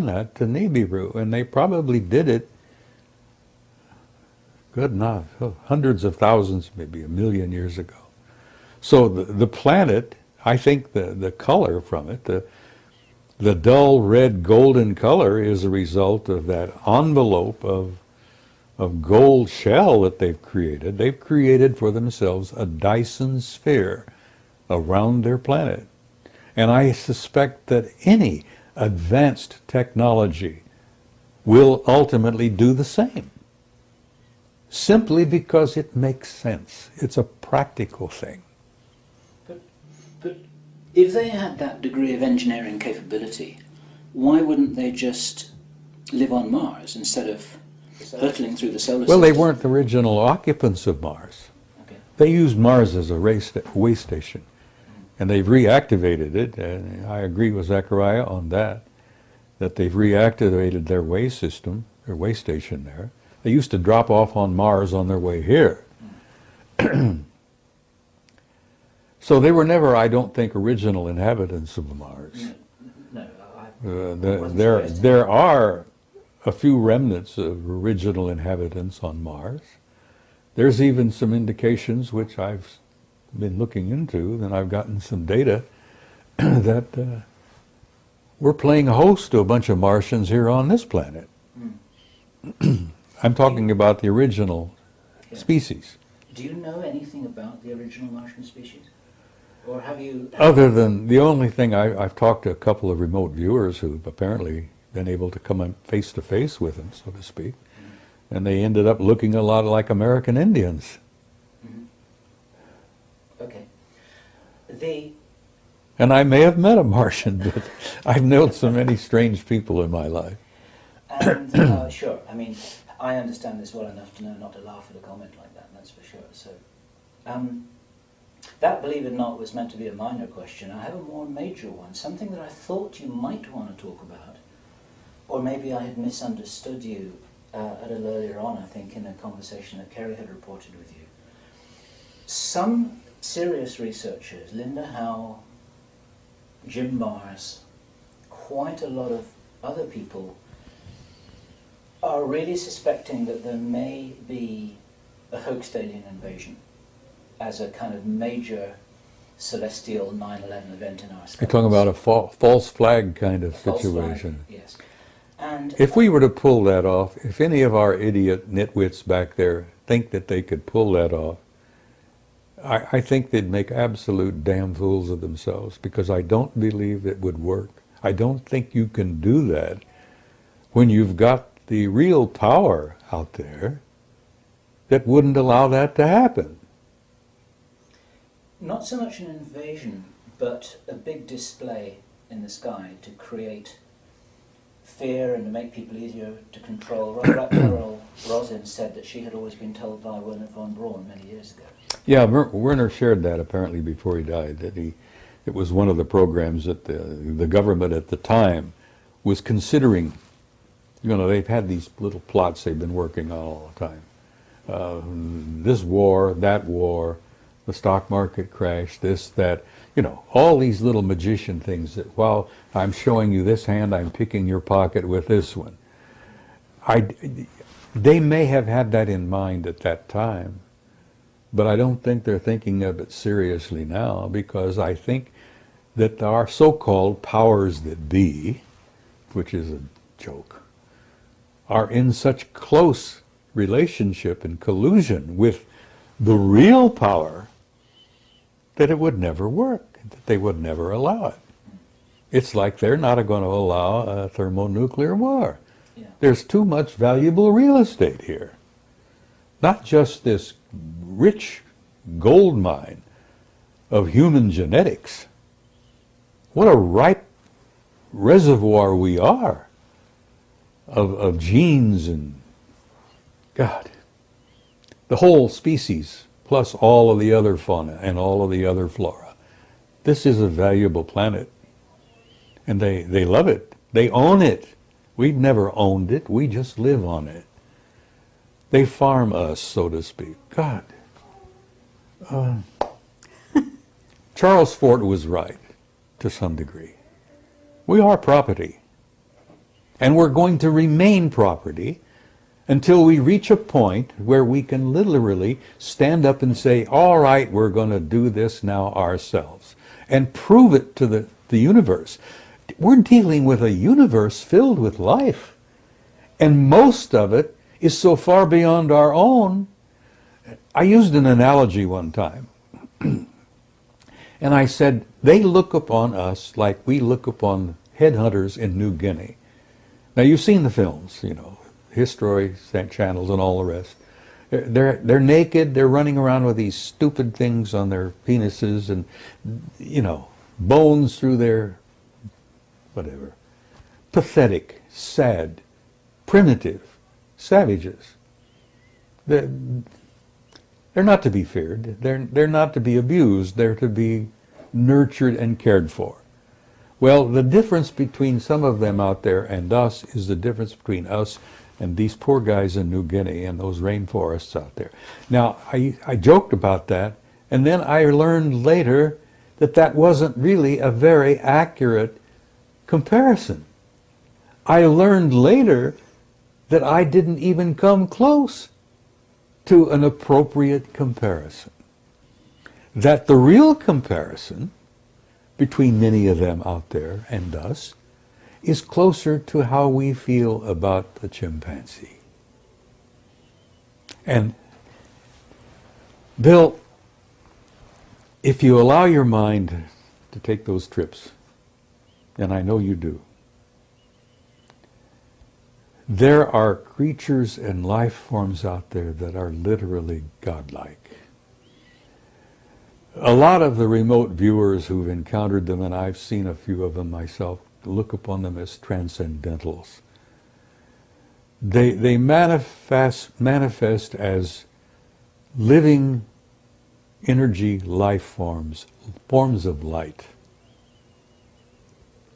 that to Nibiru, and they probably did it, good enough, hundreds of thousands, maybe a million years ago. So the planet, I think the color from it, the dull red golden color is a result of that envelope of gold shell that they've created. They've created for themselves a Dyson sphere around their planet. And I suspect that any advanced technology will ultimately do the same, simply because it makes sense. It's a practical thing. But if they had that degree of engineering capability, why wouldn't they just live on Mars instead of hurtling through the solar system? Well, they weren't the original occupants of Mars. Okay. They used Mars as a waste station, and they've reactivated it, and I agree with Zechariah on that they've reactivated their way system, their way station there. They used to drop off on Mars on their way here. So they were never, I don't think, original inhabitants of Mars. There are a few remnants of original inhabitants on Mars. There's even some indications, which I've been looking into, and I've gotten some data, that we're playing host to a bunch of Martians here on this planet. I'm talking about the original species. Do you know anything about the original Martian species? Or have you... Other than the only thing, I've talked to a couple of remote viewers who've apparently been able to come face to face with them, so to speak, and they ended up looking a lot like American Indians. Okay. And I may have met a Martian, but I've known so many strange people in my life. And sure, I mean, I understand this well enough to know not to laugh at a comment like that, that's for sure. So, that, believe it or not, was meant to be a minor question. I have a more major one, something that I thought you might want to talk about, or maybe I had misunderstood you a little earlier on, I think, in a conversation that Kerry had reported with you. Some serious researchers, Linda Howe, Jim Mars, quite a lot of other people, are really suspecting that there may be a hoax alien invasion as a kind of major celestial 9/11 event in our skies. You're talking about a false flag kind of situation. Flag, yes. And if we were to pull that off, if any of our idiot nitwits back there think that they could pull that off, I think they'd make absolute damn fools of themselves, because I don't believe it would work. I don't think you can do that when you've got the real power out there that wouldn't allow that to happen. Not so much an invasion, but a big display in the sky to create fear and to make people easier to control. Carol Rosin said that she had always been told by Werner von Braun many years ago. Yeah, Werner shared that apparently before he died, that it was one of the programs that the government at the time was considering. You know, they've had these little plots they've been working on all the time. This war, that war, the stock market crash, this, that, you know, all these little magician things that while I'm showing you this hand, I'm picking your pocket with this one. They may have had that in mind at that time, but I don't think they're thinking of it seriously now, because I think that our so-called powers that be, which is a joke, are in such close relationship and collusion with the real power that it would never work, that they would never allow it. It's like they're not going to allow a thermonuclear war. Yeah. There's too much valuable real estate here. Not just this rich gold mine of human genetics. What a ripe reservoir we are of genes and, God, the whole species, plus all of the other fauna and all of the other flora. This is a valuable planet, and they love it. They own it. We've never owned it. We just live on it. They farm us, so to speak. God. Charles Fort was right, to some degree. We are property. And we're going to remain property until we reach a point where we can literally stand up and say, all right, we're going to do this now ourselves, and prove it to the universe. We're dealing with a universe filled with life, and most of it is so far beyond our own. I used an analogy one time, and I said, they look upon us like we look upon headhunters in New Guinea. Now, you've seen the films, you know, History channels and all the rest. They're naked, they're running around with these stupid things on their penises and, you know, bones through their, whatever. Pathetic, sad, primitive, savages. They're not to be feared. They're not to be abused. They're to be nurtured and cared for. Well, the difference between some of them out there and us is the difference between us and these poor guys in New Guinea and those rainforests out there. Now, I joked about that, and then I learned later that that wasn't really a very accurate comparison. I learned later that I didn't even come close to an appropriate comparison. That the real comparison between many of them out there and us is closer to how we feel about the chimpanzee. And Bill, if you allow your mind to take those trips, and I know you do, there are creatures and life forms out there that are literally godlike. A lot of the remote viewers who've encountered them, and I've seen a few of them myself, look upon them as transcendentals. They manifest as living energy life forms, forms of light.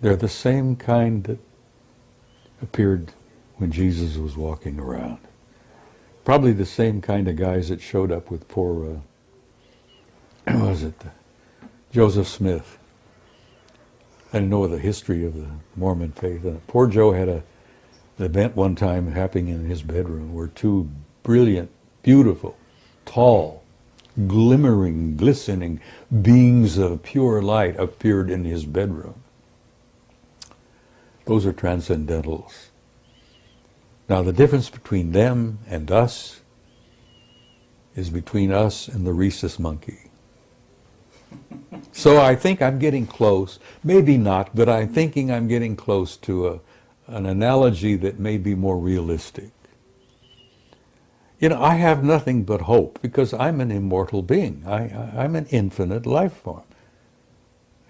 They're the same kind that appeared when Jesus was walking around. Probably the same kind of guys that showed up with poor, Joseph Smith. I didn't know the history of the Mormon faith. Poor Joe had an event one time happening in his bedroom where two brilliant, beautiful, tall, glimmering, glistening beings of pure light appeared in his bedroom. Those are transcendentals. Now, the difference between them and us is between us and the rhesus monkey. So I think I'm getting close, maybe not, but I'm thinking I'm getting close to an analogy that may be more realistic. You know, I have nothing but hope because I'm an immortal being. I'm an infinite life form.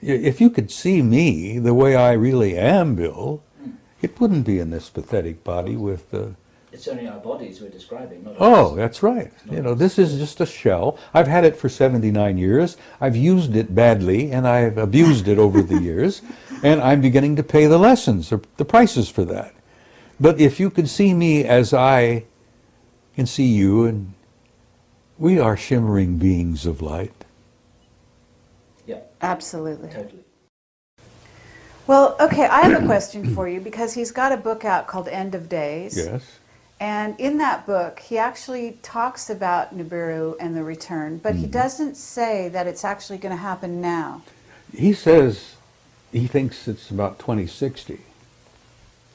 If you could see me the way I really am, Bill, it wouldn't be in this pathetic body with the... It's only our bodies we're describing, not Oh, us. that's right. You know, this is just a shell. I've had it for 79 years. I've used it badly, and I've abused it over the years, and I'm beginning to pay the lessons, or the prices for that. But if you could see me as I can see you, and we are shimmering beings of light. Yeah. Absolutely. Totally. Well, okay, I have a question for you because he's got a book out called End of Days. Yes. And in that book, he actually talks about Nibiru and the return, but he doesn't say that it's actually going to happen now. He says he thinks it's about 2060.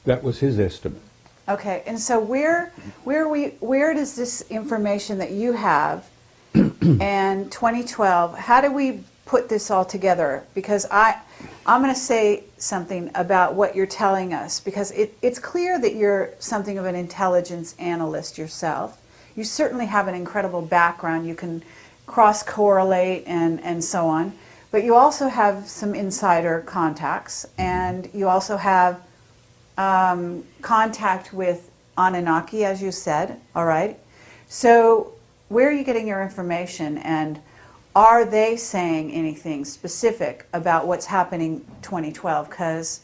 That was his estimate. Okay, and so where does this information that you have and 2012, how do we put this all together? Because I'm going to say something about what you're telling us, because it's clear that you're something of an intelligence analyst yourself. You certainly have an incredible background. You can cross-correlate and so on. But you also have some insider contacts, and you also have contact with Anunnaki, as you said, all right? So where are you getting your information, and are they saying anything specific about what's happening 2012? Because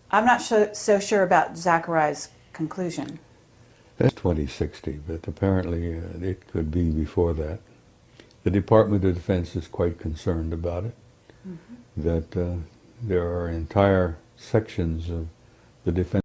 I'm not so sure about Zachariah's conclusion. That's 2060, but apparently it could be before that. The Department of Defense is quite concerned about it, that there are entire sections of the defense